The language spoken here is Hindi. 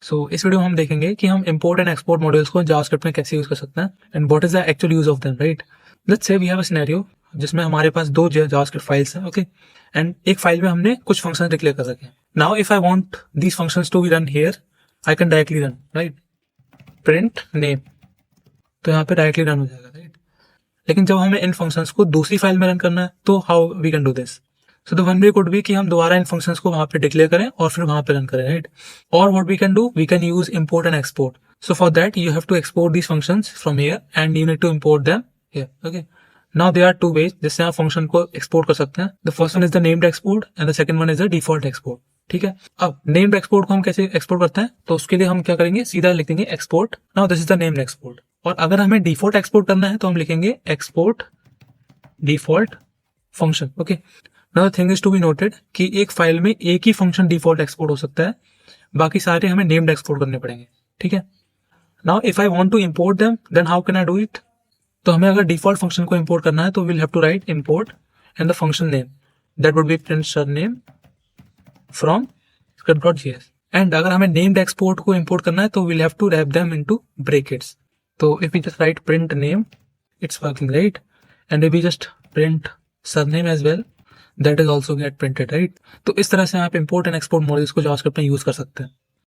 सो इस वीडियो में हम देखेंगे कि हम इंपोर्ट एंड एक्सपोर्ट मॉड्यूल्स को जावास्क्रिप्ट में कैसे यूज कर सकते हैं and what is the actual use of them, right. Let's say we have a scenario जिसमें हमारे पास दो जावास्क्रिप्ट फाइल्स हैं, ओके, एंड एक फाइल में हमने कुछ फंक्शन डिक्लेयर कर रखे हैं। Now if I want these functions to be run here, I can directly run, right, print name, तो यहाँ पे डायरेक्टली रन हो जाएगा, राइट। लेकिन जब हमें इन फंक्शंस को दूसरी फाइल में रन करना है तो how we can do this. So the one way could be कि हम दोबारा इन फंक्शंस को वहां पे डिक्लेयर करें और फिर वहां पे रन करें, राइट। और what we can do, we can use import and export. So for that you have to export these functions from here and you need to import them here, okay. Now there are two ways जिससे आप फंक्शन को एक्सपोर्ट कर सकते हैं। The first one is the named export and the second one is the default export, ठीक है। अब नेम्ड एक्सपोर्ट को हम कैसे एक्सपोर्ट करते हैं, तो उसके लिए हम क्या करेंगे, सीधा लिख देंगे export. Now this is the named export. और अगर हमें डिफॉल्ट एक्सपोर्ट करना है तो हम लिखेंगे export default function, okay. Now the thing is to be noted कि एक फाइल में एक ही फंक्शन डिफॉल्ट एक्सपोर्ट हो सकता है, बाकी सारे हमें नेम्ड एक्सपोर्ट करने पड़ेंगे, ठीक है। Now if I want to import them then how can I do it. तो हमें अगर डिफॉल्ट फंक्शन को इंपोर्ट करना है तो will have to write import and the function name that would be print surname from script.js। And अगर हमें नेम्ड एक्सपोर्ट को इंपोर्ट करना है तो will have to wrap them into brackets. तो if we just write print name, it's working, right? And if we just print surname as well, that is also get printed, right? तो इस तरह से आप import and export मॉड्यूल्स को जावास्क्रिप्ट में यूज कर सकते हैं।